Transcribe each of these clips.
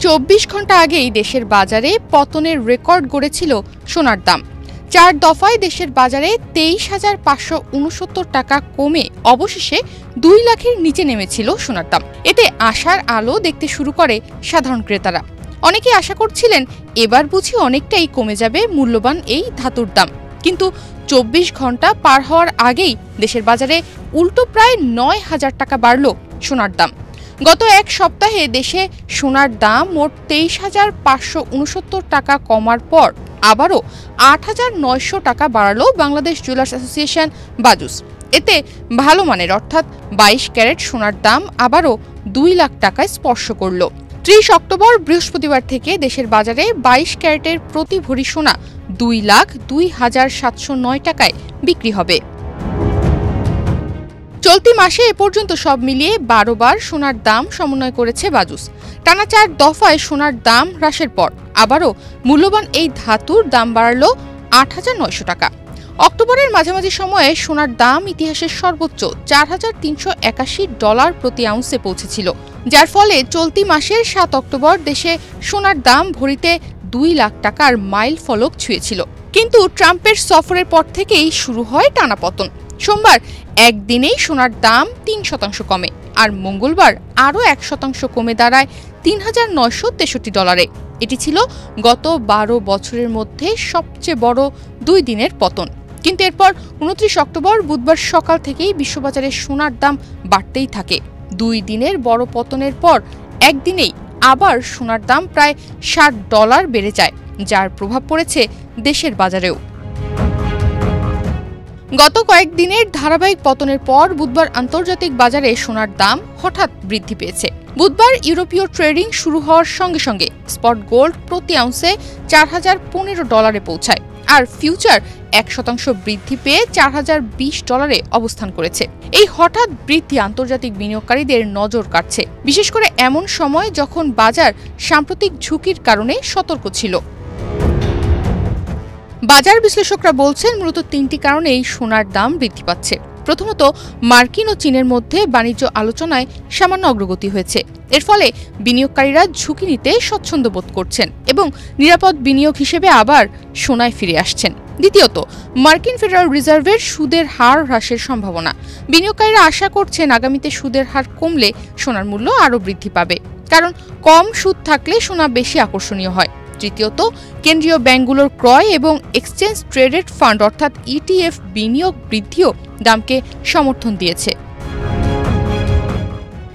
২৪ ঘন্টা আগেই দেশের বাজারে পতনের রেকর্ড গড়েছিল সোনার দাম। ৪ দফায় দেশের বাজারে ২৩,৫৬৯ টাকা কমে অবশেষে ২ লাখের নিচে নেমেছিল সোনার দাম। এতে আশার আলো দেখতে শুরু করে সাধারণ ক্রেতারা। অনেকেই আশা করছিলেন এবার বুঝি অনেকটাই কমে যাবে মূল্যবান এই ধাতুর দাম। কিন্তু ২৪ ঘন্টা পার হওয়ার আগেই দেশের বাজারে উল্টো প্রায় ৯,০০০ টাকা বাড়ল সোনার দাম। গত এক সপ্তাহে দেশে সোনার দাম মোট ২৩,৫৬৯ টাকা কমার পর আবারও ৮,৯০০ টাকা বাড়ালো বাংলাদেশ জুয়েলার্স অ্যাসোসিয়েশন বাজুস। এতে ভালো মানের অর্থাৎ ২২ ক্যারেট সোনার দাম আবারও ২ লাখ টাকায় স্পর্শ করল। ৩০ অক্টোবর বৃহস্পতিবার থেকে দেশের বাজারে ২২ ক্যারেটের প্রতি ভরি সোনা ২,০২,৭০৯ টাকায় বিক্রি হবে। চলতি মাসে এ পর্যন্ত সব মিলিয়ে ১২ বার সোনার দাম সমন্বয় করেছে বাজুস। টানা ৪ দফায় সোনার দাম হ্রাসের পর আবারও মূল্যবান এই ধাতুর দাম বাড়ল ৮,৯০০ টাকা। অক্টোবরের মাঝামাঝি সময়ে সোনার দাম ইতিহাসের সর্বোচ্চ $৪,৩৮১ প্রতি আউন্সে পৌঁছেছিল, যার ফলে চলতি মাসের ৭ অক্টোবর দেশে সোনার দাম ভরিতে ২ লাখ টাকার মাইল ফলক ছুঁয়েছিল। কিন্তু ট্রাম্পের সফরের পর থেকেই শুরু হয় টানাপতন। সোমবার একদিনেই সোনার দাম ৩% কমে, আর মঙ্গলবার আরও ১% কমে দাঁড়ায় $৩,৯৬৩। এটি ছিল গত ১২ বছরের মধ্যে সবচেয়ে বড় ২ দিনের পতন। কিন্তু এরপর ২৯ অক্টোবর বুধবার সকাল থেকেই বিশ্ববাজারে সোনার দাম বাড়তেই থাকে। ২ দিনের বড় পতনের পর একদিনেই আবার সোনার দাম প্রায় $৬০ বেড়ে যায়, যার প্রভাব পড়েছে দেশের বাজারেও। গত কয়েকদিনের ধারাবাহিক পতনের পর বুধবার আন্তর্জাতিক বাজারে সোনার দাম হঠাৎ বৃদ্ধি পেয়েছে। বুধবার ইউরোপীয় ট্রেডিং শুরু হওয়ার সঙ্গে সঙ্গে স্পট গোল্ড প্রতি আউন্সে $৪,০১৫ পৌঁছায়, আর ফিউচার ১% বৃদ্ধি পেয়ে $৪,০২০ অবস্থান করেছে। এই হঠাৎ বৃদ্ধি আন্তর্জাতিক বিনিয়োগকারীদের নজর কাড়ছে, বিশেষ করে এমন সময় যখন বাজার সাম্প্রতিক ঝুঁকির কারণে সতর্ক ছিল। বাজার বিশ্লেষকরা বলছেন মূলত ৩টি কারণেই সোনার দাম বৃদ্ধি পাচ্ছে। প্রথমত, মার্কিন ও চীনের মধ্যে বাণিজ্য আলোচনায় সামান্য অগ্রগতি হয়েছে। এর ফলে বিনিয়োগকারীরা ঝুঁকি নিতে স্বচ্ছন্দ বোধ করছেন এবং নিরাপদ বিনিয়োগ হিসেবে আবার সোনায় ফিরে আসছেন। দ্বিতীয়ত, মার্কিন ফেডারেল রিজার্ভের সুদের হার হ্রাসের সম্ভাবনা। বিনিয়োগকারীরা আশা করছেন আগামীতে সুদের হার কমলে সোনার মূল্য আরও বৃদ্ধি পাবে, কারণ কম সুদ থাকলে সোনা বেশি আকর্ষণীয় হয়। তৃতীয়ত, কেন্দ্রীয় ব্যাংকগুলোর ক্রয় এবং এক্সচেঞ্জ ট্রেডেড ফান্ড অর্থাৎ ইটিএফ বিনিয়োগ বৃদ্ধিও দামকে সমর্থন দিয়েছে।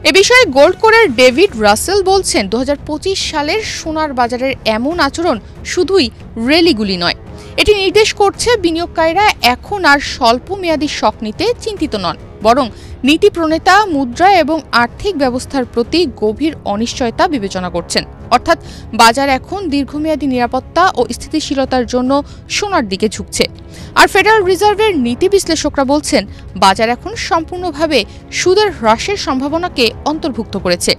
এ বিষয়ে গোল্ড কোরের ডেভিড রাসেল বলছেন ২০২৫ সালের সোনার বাজারের এমন আচরণ শুধুই র্যালিগুলি নয়, এটি নির্দেশ করছে বিনিয়োগকারীরা এখন আর স্বল্প মেয়াদী শক নিতে চিন্তিত নন, বরং নীতি প্রণেতা মুদ্রা এবং আর্থিক ব্যবস্থার প্রতি গভীর অনিশ্চয়তা বিবেচনা করছেন। অর্থাৎ বাজার এখন দীর্ঘমেয়াদী নিরাপত্তা ও স্থিতিশীলতার জন্য সোনার দিকে ঝুঁকছে। আর ফেডারেল রিজার্ভের নীতি বিশ্লেষকরা বলছেন বাজার এখন সম্পূর্ণভাবে সুদের হ্রাসের সম্ভাবনাকে অন্তর্ভুক্ত করেছে।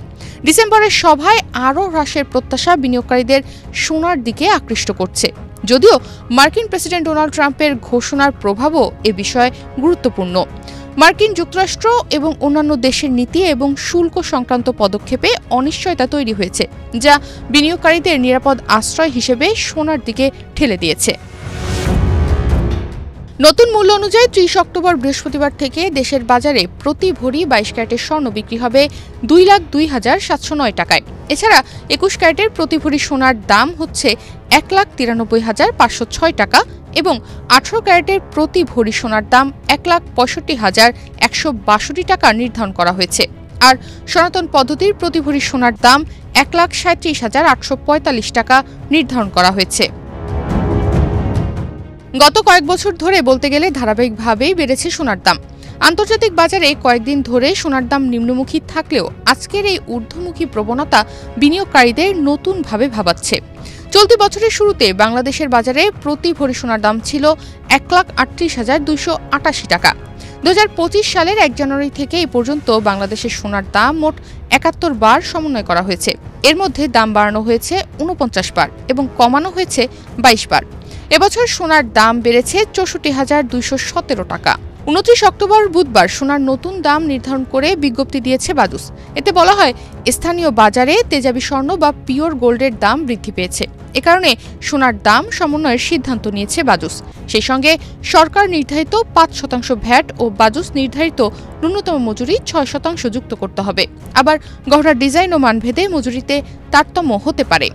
ডিসেম্বরের সভায় আরও হ্রাসের প্রত্যাশা বিনিয়োগকারীদের সোনার দিকে আকৃষ্ট করছে। যদিও মার্কিন প্রেসিডেন্ট ডোনাল্ড ট্রাম্পের ঘোষণার প্রভাবও এ বিষয়ে গুরুত্বপূর্ণ। মার্কিন যুক্তরাষ্ট্র এবং অন্যান্য দেশের নীতি এবং শুল্ক সংক্রান্ত পদক্ষেপে অনিশ্চয়তা তৈরি হয়েছে, যা বিনিয়োগকারীদের নিরাপদ আশ্রয় হিসেবে সোনার দিকে ঠেলে দিয়েছে। নতুন মূল্য অনুযায়ী ৩০ অক্টোবর বৃহস্পতিবার থেকে দেশের বাজারে প্রতি ভরি ২২ ক্যারেটের স্বর্ণ বিক্রি হবে ২,০২,৭০৯ টাকায়। এছাড়া ২১ ক্যারেটের প্রতি ভরি সোনার দাম হচ্ছে ১,৯৩,৫০৬ টাকা এবং ১৮ ক্যারেটের প্রতি ভরি সোনার দাম ১,৬৫,১৬২ টাকা নির্ধারণ করা হয়েছে। আর সনাতন পদ্ধতির প্রতি ভরি সোনার দাম ১,৩৭,৮৪৫ টাকা নির্ধারণ করা হয়েছে। গত কয়েক বছর ধরে বলতে গেলে ধারাবাহিকভাবেই বেড়েছে সোনার দাম। আন্তর্জাতিক বাজারে কয়েকদিন ধরে সোনার দাম নিম্নমুখী থাকলেও আজকের এই ঊর্ধ্বমুখী প্রবণতা বিনিয়োগকারীদের নতুনভাবে ভাবাচ্ছে। চলতি বছরের শুরুতে বাংলাদেশের বাজারে প্রতি ভরি সোনার দাম ছিল ১,৩৮,২৮৮ টাকা। ২০২৫ সালের ১ জানুয়ারি থেকে এ পর্যন্ত বাংলাদেশের সোনার দাম মোট ৭১ বার সমন্বয় করা হয়েছে। এর মধ্যে দাম বাড়ানো হয়েছে ৪৯ বার এবং কমানো হয়েছে ২২ বার। এবছর সোনার দাম বেড়েছে ৬৪,২১৭ টাকা। 29 অক্টোবর বুধবার সোনার নতুন দাম নির্ধারণ করে বিজ্ঞপ্তি দিয়েছে বাজুস। এতে বলা হয়, স্থানীয় বাজারে তেজাবি স্বর্ণ বা পিওর গোল্ডের দাম বৃদ্ধি পেয়েছে। এ কারণে সোনার দাম সমন্বয়ের সিদ্ধান্ত নিয়েছে বাজুস। সেই সঙ্গে সরকার নির্ধারিত 5% ভ্যাট ও বাজুস নির্ধারিত ন্যূনতম মজুরি 6% যুক্ত করতে হবে। আবার গহনার ডিজাইন ও মানভেদে মজুরিতে তারতম্য হতে পারে।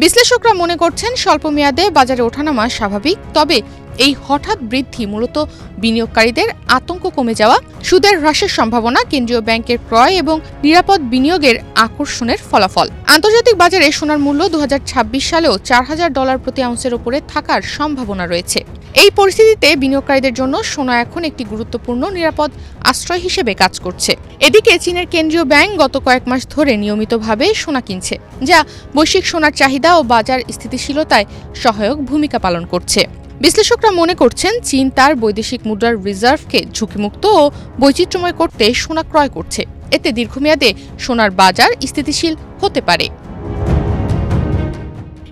বিশ্লেষকরা মনে করছেন, স্বল্প মেয়াদে বাজারে ওঠানামা স্বাভাবিক, তবে এই হঠাৎ বৃদ্ধি মূলত বিনিয়োগকারীদের আতঙ্ক কমে যাওয়া, সুদের হ্রাসের সম্ভাবনা, কেন্দ্রীয় ব্যাংকের ক্রয় এবং নিরাপদ বিনিয়োগের আকর্ষণের ফলাফল। আন্তর্জাতিক বাজারে সোনার মূল্য 2026 সালেও $4,000 প্রতি আউন্সের উপরে থাকার সম্ভাবনা রয়েছে। এই পরিস্থিতিতে বিনিয়োগকারীদের জন্য সোনা এখন একটি গুরুত্বপূর্ণ নিরাপদ আশ্রয় হিসেবে কাজ করছে। এদিকে চীনের কেন্দ্রীয় ব্যাংক গত কয়েক মাস ধরে নিয়মিতভাবে সোনা কিনছে, যা বৈশ্বিক সোনার চাহিদা ও বাজার স্থিতিশীলতায় সহায়ক ভূমিকা পালন করছে। বিশ্লেষকরা মনে করছেন, চীন তার বৈদেশিক মুদ্রার রিজার্ভকে ঝুঁকিমুক্ত ও বৈচিত্র্যময় করতে সোনা ক্রয় করছে। এতে দীর্ঘমেয়াদে সোনার বাজার স্থিতিশীল হতে পারে।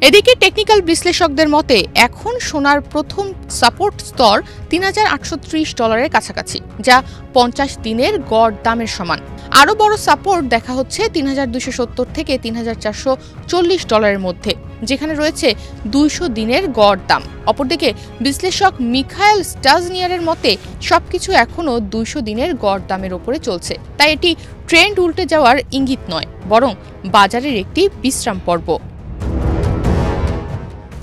এদিকে টেকনিক্যাল বিশ্লেষকদের মতে, এখন সোনার প্রথম সাপোর্ট স্তর $3,830 কাছাকাছি, যা 50 দিনের গড় দামের সমান। আরও বড় সাপোর্ট দেখা হচ্ছে $3,270 থেকে $3,440 মধ্যে, যেখানে রয়েছে 200 দিনের গড় দাম। অপরদিকে বিশ্লেষক মিখায়েল স্টাজনিয়ারের মতে, সবকিছু এখনও 200 দিনের গড় দামের ওপরে চলছে। তাই এটি ট্রেন্ড উল্টে যাওয়ার ইঙ্গিত নয়, বরং বাজারের একটি বিশ্রাম পর্ব।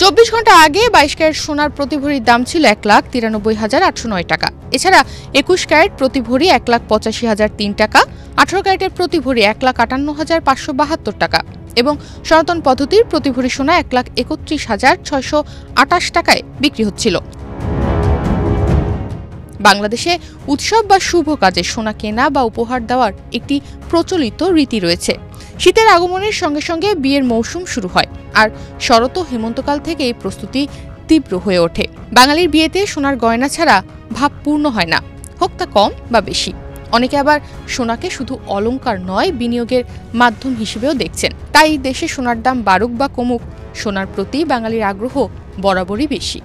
24 ঘন্টা আগে 22 ক্যারেট সোনার প্রতি ভরির দাম ছিল $1,93,809 টাকা। এছাড়া 21 ক্যারেট প্রতি ভরি $1,85,003 টাকা, 18 ক্যারেটের প্রতি ভরি $1,58,572 টাকা এবং সনাতন পদ্ধতির প্রতি ভরি সোনা $1,31,628 টাকায় বিক্রি হচ্ছিল। বাংলাদেশে উৎসব বা শুভ কাজে সোনা কেনা বা উপহার দেওয়ার একটি প্রচলিত রীতি রয়েছে। শীতের আগমনের সঙ্গে সঙ্গে বিয়ের মৌসুম শুরু হয়, আর শরৎ ও হেমন্তকাল থেকে এই প্রস্তুতি তীব্র হয়ে ওঠে। বাঙালির বিয়েতে সোনার গয়না ছাড়া ভাব পূর্ণ হয় না, হোক তা কম বা বেশি। অনেকে আবার সোনাকে শুধু অলংকার নয়, বিনিয়োগের মাধ্যম হিসেবেও দেখছেন। তাই দেশে সোনার দাম বাড়ুক বা কমুক, সোনার প্রতি বাঙালির আগ্রহ বরাবরই বেশি।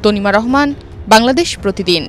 তনিমা রহমান, বাংলাদেশ প্রতিদিন।